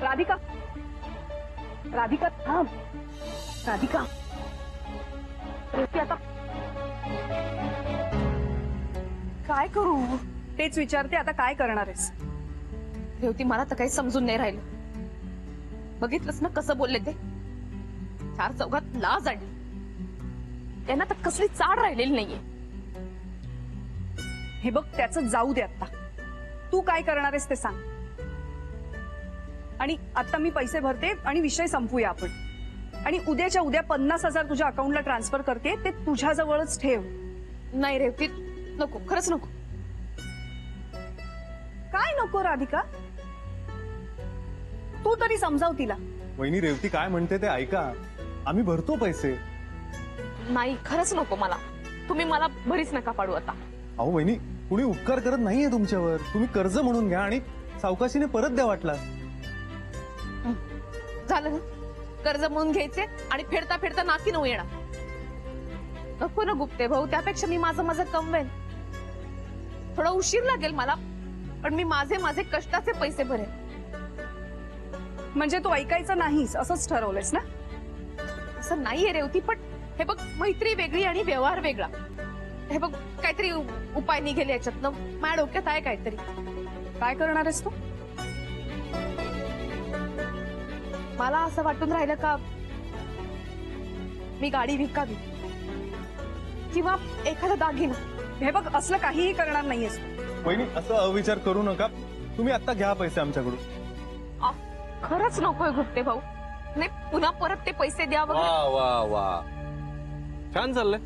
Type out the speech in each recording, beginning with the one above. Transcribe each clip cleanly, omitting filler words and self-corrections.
राधिका, राधिका थांब. राधिका, रेवती आता काय करू तेच विचारते. आता काय करणार आहेस? रेवती, मला तर काही समजून नाही राहिलं. बघितलंस ना कसं बोलले ते? चार चौघात लाज आणली. त्यांना तर कसली चाड राहिलेली नाहीये. हे बघ, त्याचं जाऊ दे. आता तू काय करणार आहेस ते सांग. आणि आता मी पैसे भरते आणि विषय संपूया आपण. आणि उद्याच्या उद्या 50,000 तुझ्या अकाउंटला ट्रान्सफर करते. ते तुझ्याजवळच ठेव. नाही रेवती, नको, खरंच नको. काय नको राधिका? तू तरी समजाव तिला. वहिनी, रेवती काय म्हणते ते ऐका. आम्ही भरतो पैसे. नाही, खरंच नको मला. तुम्ही मला भरीच नका पाडू आता. अहो वहिनी, कुणी उपकार करत नाहीये तुमच्यावर. तुम्ही कर्ज म्हणून घ्या आणि सावकाशीने परत द्या वाटला. झालं ना? कर्ज म्हणून घ्यायचे आणि फेडता फेडता नाकी नऊ येणार. नको ना गुप्ते भाऊ, त्यापेक्षा मी माझं कमवेन. थोडा उशीर लागेल मला, पण मी माझे कष्टाचे पैसे भरेन. म्हणजे तू ऐकायचं नाहीस असंच ठरवलंयस ना? असं नाहीये रेवती, पण हे बघ, मैत्री वेगळी आणि व्यवहार वेगळा. हे बघ, काहीतरी उपाय निघेल याच्यातनं. माझ्या डोक्यात आहे काहीतरी. काय करणार आहेस तू? मला असं वाटून राहिलं का मी गाडी विकावी किंवा एखादा दागिना. हे बघ, असलं काहीही करणार नाहीयेस. वहिनी, असं अविचार करू नका. तुम्ही आता घ्या पैसे आमच्याकडून. खरंच नकोय गुप्ते भाऊ. नाही, पुन्हा परत ते पैसे द्या वगैरे. वा वा वा, छान चाललंय.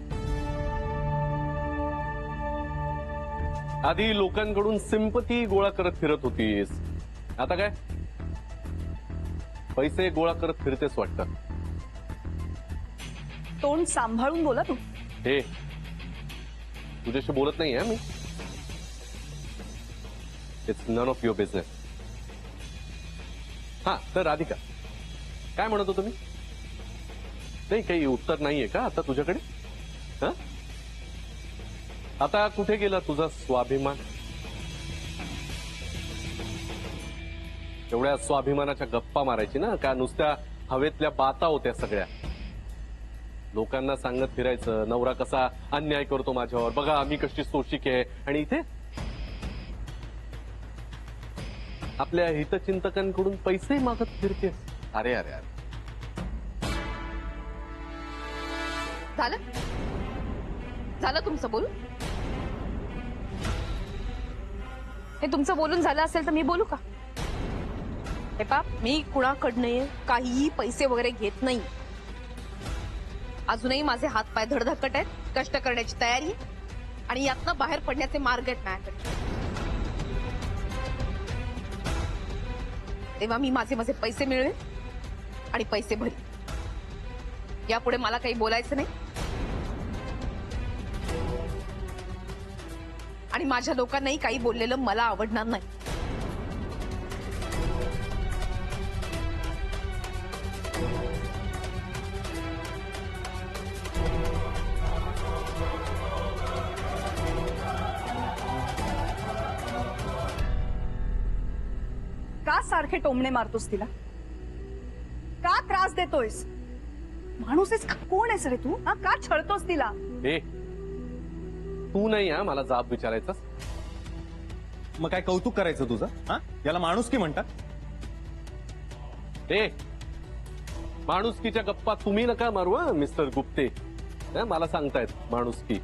आधी लोकांकडून सिंपती गोळा करत फिरत होतीस, आता काय पैसे गोळा करत फिरतेस वाटतं. तोंड सांभाळून बोला तू. हे तुझ्याशी बोलत नाहीये मी. It's none of your business. हा, तर राधिका, काय म्हणत होतो मी? नाही, काही उत्तर नाहीये का आता तुझ्याकडे? हा, आता कुठे गेला तुझा स्वाभिमान? एवढ्या स्वाभिमानाच्या गप्पा मारायची ना का नुसत्या हवेतल्या बाता होत्या सगळ्या? लोकांना सांगत फिरायचं नवरा कसा अन्याय करतो माझ्यावर, बघा मी कशी सोशिक आहे. आणि इथे आपल्या हितचिंतकांकडून पैसे मागत फिरतेस. अरे अरे अरे, झालं तुमचं बोलून? हे तुमचं बोलून झालं असेल तर मी बोलू का? हे पा, मी कुणाकडनं काहीही पैसे वगैरे घेत नाही. अजूनही माझे हात पाय धडधकट आहेत. कष्ट करण्याची तयारी आणि यातनं बाहेर पडण्याचे मार्ग आहेत माझ्याकडे. तेव्हा मी माझे पैसे मिळवेल आणि पैसे भरेन. यापुढे मला काही बोलायचं नाही. आणि माझ्या लोकांनाही काही बोललेलं मला आवडणार नाही. का सारखे टोमणे मारतोस तिला? का त्रास देतोयस? माणूस आहेस का? कोण आहेस रे तू? हा, का छळतोस तिला? हे तू नाही हा मला जाब विचारायचा. मग काय कौतुक करायचं तुझं? हा, याला माणुसकी म्हणतात. हे माणुसकीच्या गप्पा तुम्ही नका मारू हा मिस्टर गुप्ते. मला सांगतायत माणुसकी.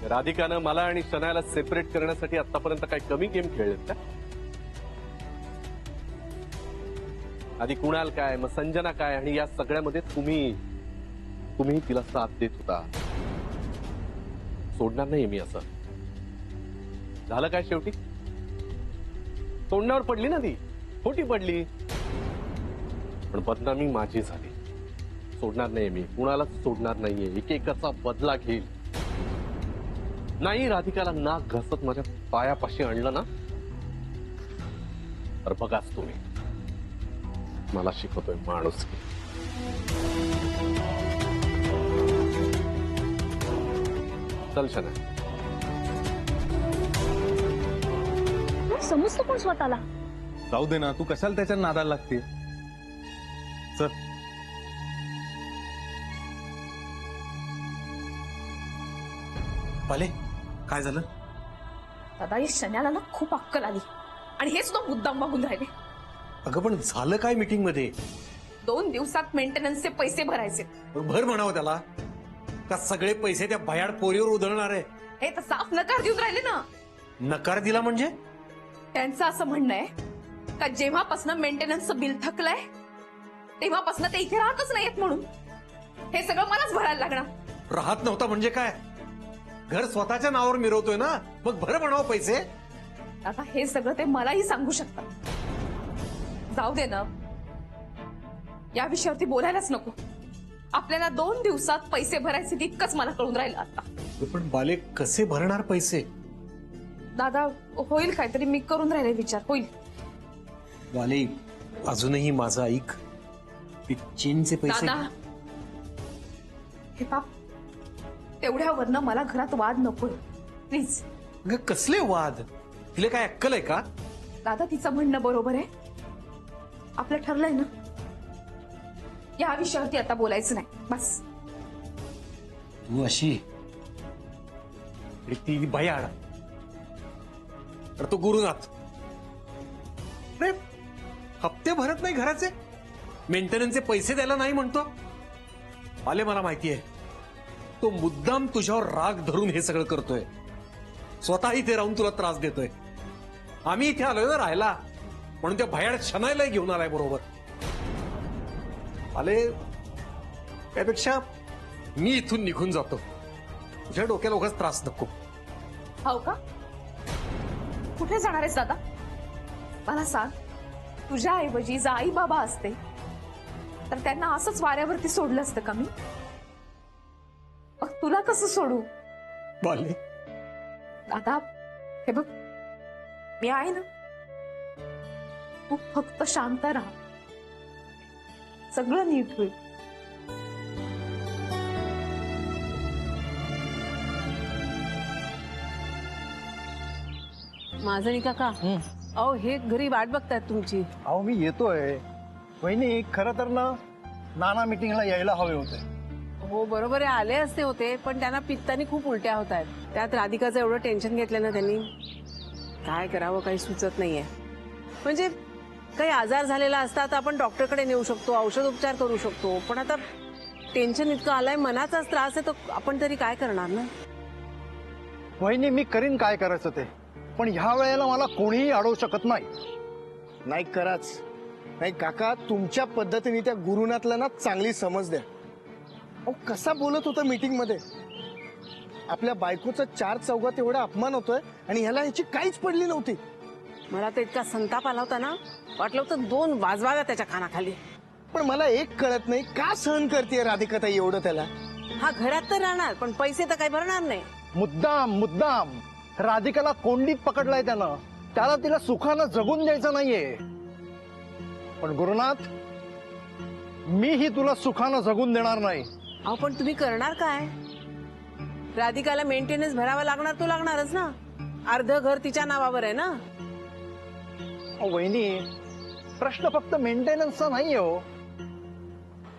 राधिकानं मला आणि शनायाला सेपरेट करण्यासाठी आतापर्यंत काय कमी गेम खेळलेत का? आधी कुणाल काय, मग संजना काय, आणि या सगळ्यामध्ये तुम्ही तिला साथ देत होता. सोडणार नाही मी असं. झालं काय शेवटी? तोंडावर पडली ना ती, खोटी पडली, पण बदनामी माझी झाली. सोडणार नाही मी, कुणालाच सोडणार नाहीये. एकेकाचा बदला घेईल. नाही राधिकाला नाक घासत माझ्या पायापाशी आणलं ना तर बघाच तुम्ही. मला शिकवतोय माणुसकी. चल शना. समजतो पण स्वतःला. जाऊ दे ना, तू कशाला त्याच्या नादाला लागते. चल. पाले, काय झालं? दादा या शन्याला ना खूप अक्कल आली आणि हे सुद्धा मुद्दाम मागून राहिले. अगं पण झालं काय मीटिंग मध्ये? 2 दिवसात मेंटेनन्सचे पैसे भरायचे. भर म्हणावं त्याला का सगळे पैसे त्या भयाड पोरीवर उधळणार आहे? हे तर साफ नकार देऊन राहिले ना. नकार दिला म्हणजे? त्यांचं असं म्हणणं आहे का जेव्हापासून मेंटेनन्सचं बिल थकलंय तेव्हापासून ते इथे राहतच नाहीयेत म्हणून हे सगळं मलाच भरायला लागणार. राहत नव्हता म्हणजे काय? घर स्वतःच्या नावावर मिरवतोय ना, मग भर म्हणावं पैसे. आता हे सगळं ते मलाही सांगू शकतात. जाऊ दे ना, या विषयावरती बोलायलाच नको. आपल्याला 2 दिवसात पैसे भरायचे तितकंच मला कळून राहिलं आता. पण बाले कसे भरणार पैसे? दादा होईल काहीतरी, मी करून राहिले विचार, होईल. बाले अजूनही माझं ऐक. ते चीनचे पैसे. दादा हे पाप, तेवढ्यावरनं मला घरात वाद नकोय प्लीज. अगं कसले वाद? तिला काय अक्कल आहे का? दादा तिचं म्हणणं बरोबर आहे. आपलं ठरलंय ना, या विषयावरती आता बोलायचं नाही बस. तू अशी आणि ती भयाड, तर तो गुरुनाथ. अरे हप्ते भरत नाही घराचे, मेंटेनन्सचे पैसे द्यायला नाही म्हणतो. आले मला माहिती आहे, तो मुद्दाम तुझ्यावर राग धरून हे सगळं करतोय. स्वतः इथे राहून तुला त्रास देतोय. आम्ही इथे आलोय ना राहायला, म्हणून त्या भयाड शनायला घेऊन आलाय बरोबर. आले त्यापेक्षा मी इथून निघून जातो. तुझ्या डोक्याला उगाच त्रास नको. हो का? कुठे जाणार आहेस दादा? मला सांग, तुझ्या ऐवजी जर आई बाबा असते तर त्यांना असंच वाऱ्यावरती सोडलं असतं का मी? मग तुला कसं सोडू? बाले दादा हे बघ, मी आहे ना, तू फक्त शांत राहा, सगळं नीट होईल. माझं नाही काका, अहो हे घरी वाट बघतायत तुमची. अहो मी येतोय. वहिनी खरं तर ना नाना मीटिंगला यायला हवे होते. हो बरोबर आहे, आले असते होते, पण त्यांना पित्तानी खूप उलट्या होत आहेत. त्यात राधिकाचं एवढं टेन्शन घेतलं ना त्यांनी, काय करावं काही सुचत नाहीये. म्हणजे काही आजार झालेला असता तर आपण डॉक्टरकडे नेऊ शकतो, औषध उपचार करू शकतो, पण आता टेन्शन इतकं आलंय, मनाचाच त्रास आहे, तर आपण तरी काय करणार ना. वहिनी मी करीन काय करायचं ते, पण ह्या वेळेला मला कोणीही अडवू शकत नाही. नाही कराच नाही काका, तुमच्या पद्धतीने त्या गुरुनाथला ना चांगली समज द्या. अहो कसा बोलत होता मीटिंग मध्ये. आपल्या बायकोचा 4 चौघात एवढा अपमान होतोय आणि ह्याला ह्याची काहीच पडली नव्हती. मला तर इतका संताप आला होता ना, वाटलं होतं 2 वाजवाव्या त्याच्या कानाखाली. पण मला एक कळत नाही, का सहन करते राधिकाताई एवढं त्याला? हा घरात तर राहणार, पण पैसे तर काही भरणार नाही. मुद्दाम राधिकाला कोंडीत पकडलाय त्यानं. त्याला तिला सुखानं जगून द्यायचं नाहीये. पण गुरुनाथ, मीही तुला सुखानं जगून देणार नाही. अहो पण तुम्ही करणार काय? राधिकाला मेंटेनन्स भरावा लागणार तो लागणारच ना. अर्ध घर तिच्या नावावर आहे ना. अहो वहिनी, प्रश्न फक्त मेंटेनन्सचा नाहीये हो.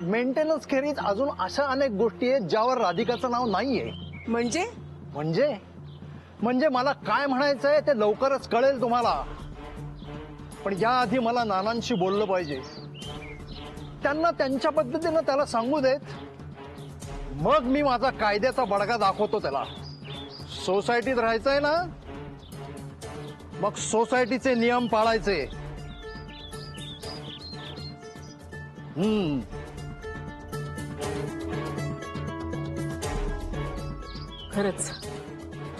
मेंटेनन्स खेरीज अजून अशा अनेक गोष्टी आहेत ज्यावर राधिकाचं नाव नाहीये. म्हणजे म्हणजे मला काय म्हणायचंय ते लवकरच कळेल तुम्हाला. पण याआधी मला नानांशी बोललं पाहिजे. त्यांना त्यांच्या पद्धतीनं त्याला सांगू देत, मग मी माझा कायद्याचा बडगा दाखवतो त्याला. सोसायटीत राहायचंय ना, मग सोसायटीचे नियम पाळायचे. खरंच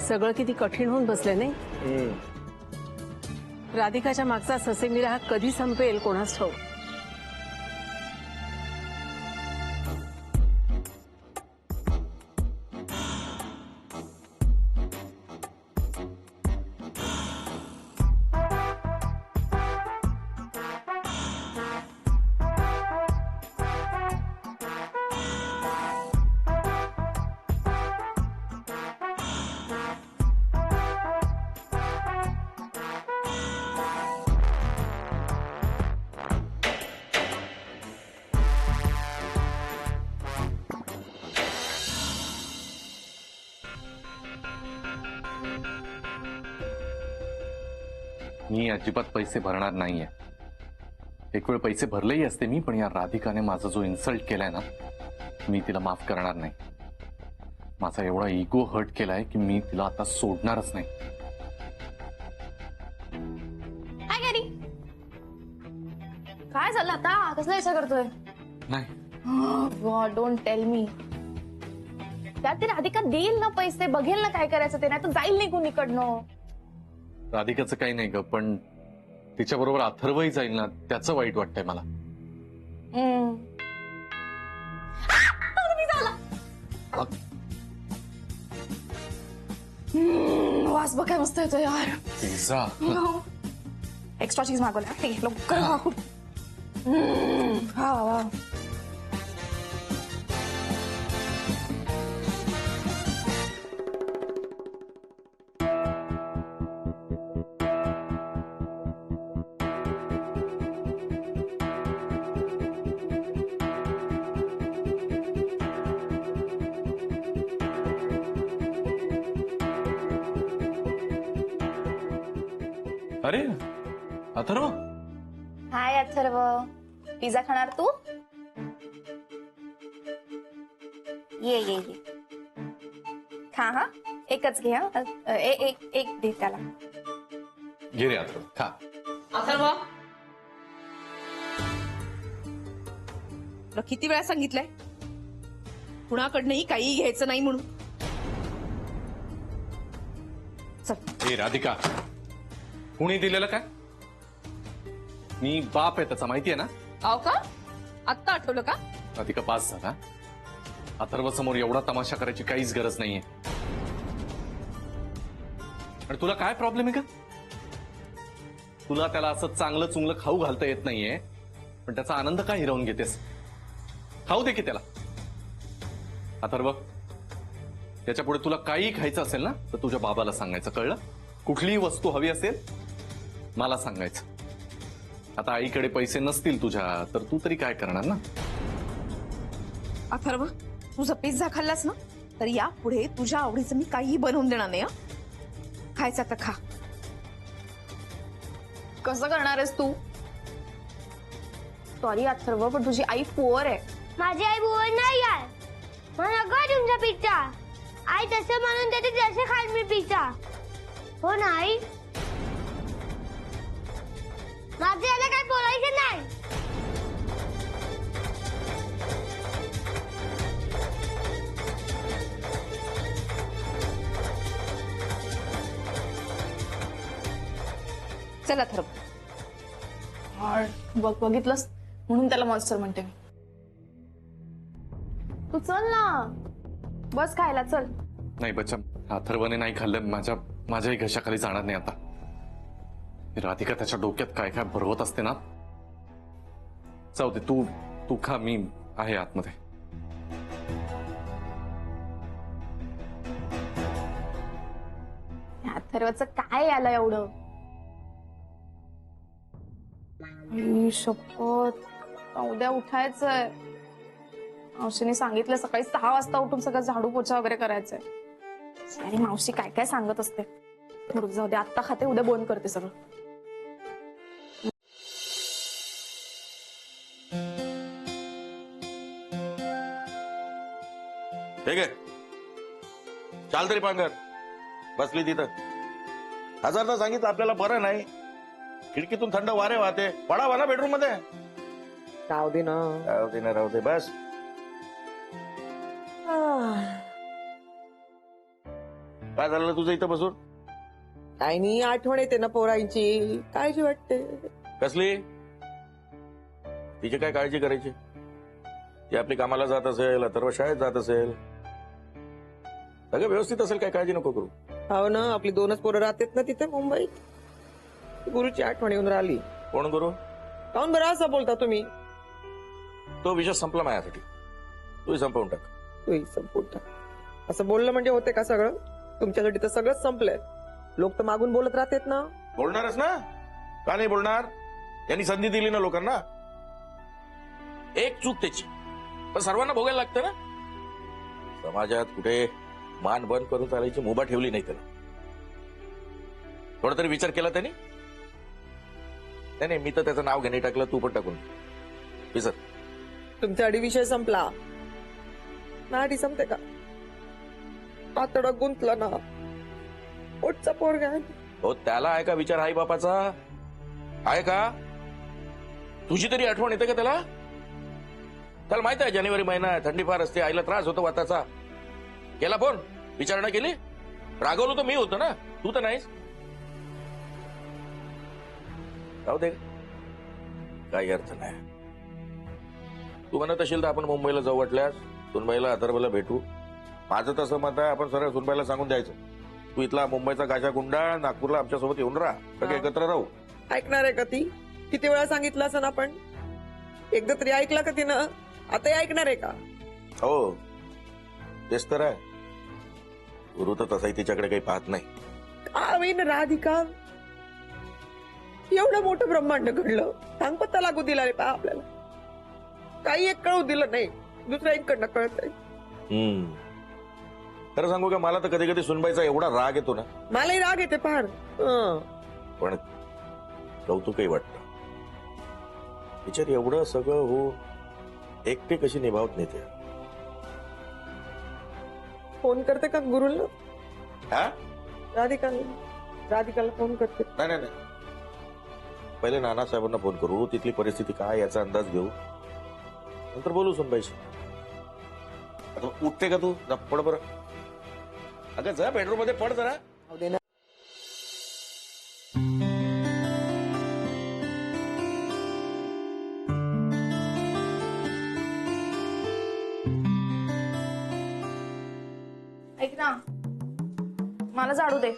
सगळं किती कठीण होऊन बसलंय नाही. राधिकाच्या मागचा ससेमिरा हा कधी संपेल कोणास ठाऊक. मी अजिबात पैसे भरणार नाहीये. एक वेळ पैसे भरलेही असते मी, पण या राधिकाने माझा जो इन्सल्ट केलाय ना, मी तिला माफ करणार नाही. माझा एवढा इगो हर्ट केलाय की मी तिला आता सोडणारच नाही. काय गॅरी, काय झालं आता? कसला विचार करतोय? नाही, डोंट टेल मी. त्यात ती राधिका देईल ना पैसे, बघेल ना काय करायचं ते, नाही तर जाईल निघून इकडनं. राधिकाचं काही नाही ग, पण तिच्या बरोबर अथर्वही जाईल ना, त्याचं वाईट वाटतंय मला. वास बघ काय मस्त येतो यार. पिझ्झा. एक्स्ट्रा चीज मागवल्या, ठीक आहे लवकर खा. खूप वा. अरे अथर्व, हाय अथर्व, पिझ्झा खाणार तू? ये ये ये खा. हा एकच घे. हा एक दे त्याला. घे रे अथर्व, खा. अथर्व, तुला किती वेळा सांगितलंय कुणाकडनंही काही घ्यायचं नाही म्हणून. ए राधिका, कुणी दिलेलं काय? मी बाप आहे त्याचा, माहितीये ना. आव का? आत्ता आठवलं का? राधिका पास झाला. अथर्व समोर एवढा तमाशा करायची काहीच गरज नाहीये. आणि तुला काय प्रॉब्लेम आहे का? तुला त्याला असं चांगलं चुंगलं खाऊ घालता येत नाहीये, पण त्याचा आनंद का हिरावून घेतेस? खाऊ दे की त्याला. अथर्व, त्याच्या पुढे तुला काही खायचं असेल ना, तर तुझ्या बाबाला सांगायचं, कळलं? कुठलीही वस्तू हवी असेल मला सांगायचं. आता आईकडे पैसे नसतील तुझ्या, तर तू तरी काय करणार ना. अथर्व, तुझा पिझ्झा खाल्लास ना, तर या पुढे तुझ्या आवडीचं मी काहीही बनवून देणार नाही. खायचं तर खा. कसं करणार आहेस तू? सॉरी अथर्व, पण तुझी आई पुअर आहे. माझी आई बुवा नाही आहे. मला नको तुमचा पिझ्झा. आई तसं म्हणून देते जसे खाल मी पिझ्झा. हो नाही, माझे याला काय बोलायचं नाही. चला अथर्व. बघितलंस म्हणून त्याला मॉन्स्टर म्हणते मी. तू चल ना, बस खायला चल. नाही बच्चा, अथर्वने नाही खाल्लं, माझ्याही घशाखाली जाणार नाही आता. राधिका त्याच्या डोक्यात काय काय भरवत असते ना. जाऊ दे, तू खा, मी आहे आतमध्ये. अथर्वचं काय आलं एवढं? शपथ, उद्या उठायचंय. मावशीने सांगितलं सकाळी 6 वाजता उठून सगळं झाडू पोछा वगैरे करायचंय. अरे मावशी काय काय सांगत असते. जाऊ दे, आत्ता खाते, उद्या बंद करते सगळं. ठीक आहे, चाल तरी पांघर. बसली तिथं. हजारदा सांगितलं आपल्याला बरं नाही. खिडकीतून थंड वारे वाहते. पडावा ना बेडरूम मध्ये. राहू दे ना. राहू दे ना, राहू दे बस. काय झालं तुझं इथं बसून? काही नाही, आठवण येते ना पोरांची, काळजी वाटते. कसली? तिची काय काळजी करायची? ती आपली कामाला जात असेल, अथर्व शाळेत जात असेल, सगळं व्यवस्थित असेल, काय काळजी नको करू. हो ना, आपली 2च पोरं राहतात ना तिथे मुंबईत. गुरुची आठवण येऊन राहिली. कोण गुरु? काऊन बरं असं बोलता तुम्ही? तो विषय संपला माझ्यासाठी. तूही संपवून टाक. तूही संपून टाक. असं बोललं म्हणजे होते का सगळं? तुमच्यासाठी तर सगळंच संपलंय. लोक तर मागून बोलत राहतात ना. बोलणारच ना, का नाही बोलणार? यांनी संधी दिली ना लोकांना. एक चूक त्याची, पण सर्वांना भोगायला लागतं ना. समाजात कुठे मान बंद करून चालायची मुभा ठेवली नाही त्याला. थोडा तरी विचार केला त्यांनी. नाही नाही, मी तर त्याचं नाव घेणे टाकलं, तू पण टाकून विसर. तुमचा अडी विषय संपला ना, अडी संपते का? आतडा गुंतला ना, पोटचा पोरगा आहे. हो, त्याला आहे का विचार आई बापाचा? आहे का? तुझी तरी आठवण येते का त्याला? त्याला माहित आहे जानेवारी महिना आहे, थंडी फार असते, आईला त्रास होतो वाताचा. केला फोन? विचारणा केली? रागवलो तर मी होतो ना, तू तर नाहीस. जाऊ दे, काही अर्थ नाही. तू म्हणत असेल तर आपण मुंबईला जाऊ, वाटल्यास सुनबाईला अथर्वला भेटू. माझं तसं मत आहे, आपण सरळ सुनबाईला सांगून द्यायचं, तू इथला मुंबईचा गाशा गुंडाळ, नागपूरला आमच्यासोबत येऊन राहा, सगळे एकत्र राहू. ऐकणार आहे का ती? किती वेळा सांगितलं असं आपण? एकदा तरी ऐकलं का तिनं? आता ऐकणार आहे का? हो, तेच तर आहे. गुरु तर तसाही तिच्याकडे काही पाहत नाही. का होईन राधिका, एवढं मोठं ब्रह्मांड घडलं, सांग पत्ता लागू दिला रे पा आपल्याला. काही एक कळू दिलं नाही, दुसऱ्या एककडनं कळतंय. खरं सांगू का, मला तर कधी कधी सुनबाईचा एवढा राग येतो ना. मलाही राग येते फार. पण कौतुकही वाटतं. विचार, एवढं सगळं हो एकटे कशी निभावत नाही ते. फोन करते का गुरुला? हा? राधिकाला फोन करते. नाही नाही नाही, पहिले नानासाहेबांना फोन करू, तिथली परिस्थिती काय याचा अंदाज घेऊ, नंतर बोलू सुनबाईशी. आता उठते का तू? जा पड बरं. अगं जा बेडरूम मध्ये पड जरा. ऐक ना, मला झाडू दे.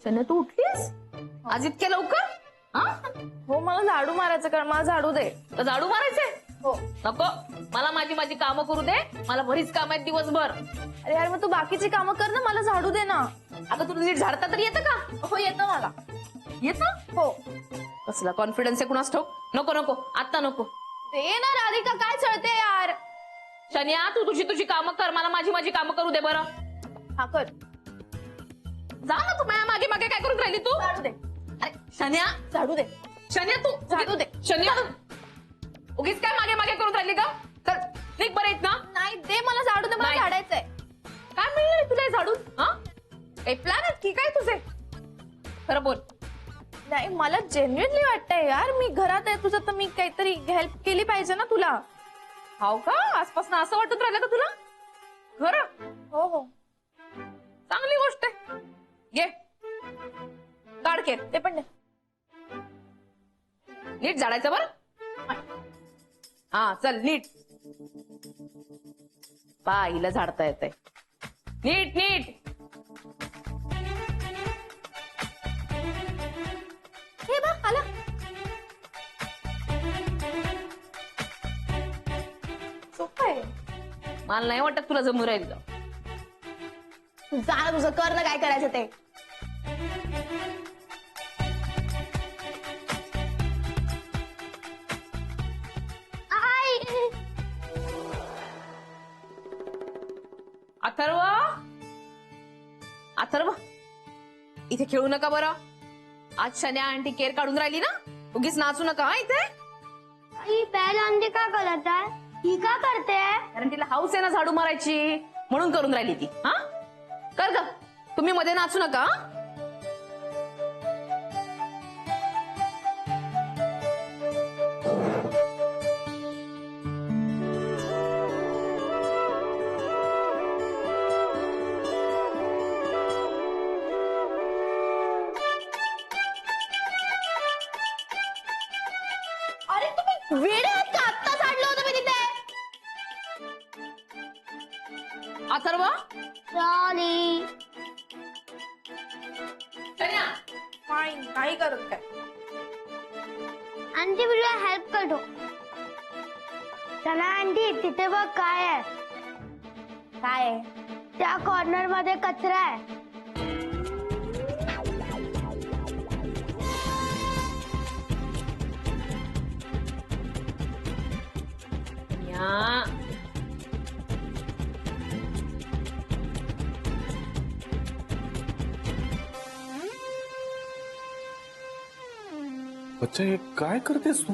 शन्या, तू उठलीस आज इतक्या लवकर? हो, मला झाडू मारायचं, कारण मला झाडू दे. झाडू मारायचंय? हो. नको, मला माझी कामं करू दे, मला बरीच काम आहेत दिवसभर. अरे यार, मग तू बाकीची कामं कर ना, मला झाडू दे ना. अगं, तुला नीट झाडता तरी येतं का? हो, येतं मला. येतं? हो. कसला कॉन्फिडन्स आहे कुणास ठाऊक. नको नको, आता नको. दे ना राधिका, काय चळते यार. शन्या, तू तुझी कामं कर, मला माझी कामं करू दे बरं. हा, कर. जा ना, तू माझ्या मागे मागे काय करून राहिली तू? झाडू दे. अरे शन्या, झाडू दे. शन्या, तू झाडू दे. शन्या, उगीच काय मागे मागे करून राहिली का? कर, निघ बरं येत ना. नाही, दे मला झाडू दे, मला झाडायचंय. काय मिळणार तुला हे झाडून? हा, काही प्लॅन आहेत की काय तुझे? खरं बोल. नाही, मला जेन्युइनली वाटतंय यार, मी घरात आहे तुझं, तर मी काहीतरी हेल्प केली पाहिजे ना तुला. हो का? आजपासून असं वाटत राहिलं का तुला? खरं? हो हो, चांगली गोष्ट आहे. घे, काढ के ते पण. नीट झाडायचं बरं. हा, चल नीट. बाईला झाडता येतंय. नीट नीट. हे बघ, आला. सोपं आहे. मला नाही वाटत तुला जमू राहील. जा, तुझं कर ना काय करायचं ते. अथर्व, इथे खेळू नका बरं. आज शन्या आंटी केअर काढून राहिली ना, उगीच नाचू नका हा इथे. पहला आंटी का करत आहे? ही का करते? कारण तिला हाऊस आहे ना झाडू मारायची, म्हणून करून राहिली ती. हा, कर ग, तुम्ही मध्ये नाचू नका. अरे तुम्ही वेडे आहात का? आत्ता झाडलं होतं मी तिथे. अथर्व, सॉरी. नाही करत काय. आंटी तुला हेल्प करतो. चला आंटी, तिथे बघ काय आहे. काय आहे? त्या कॉर्नर मध्ये कचरा आहे. बच्चा हे काय करतेस तू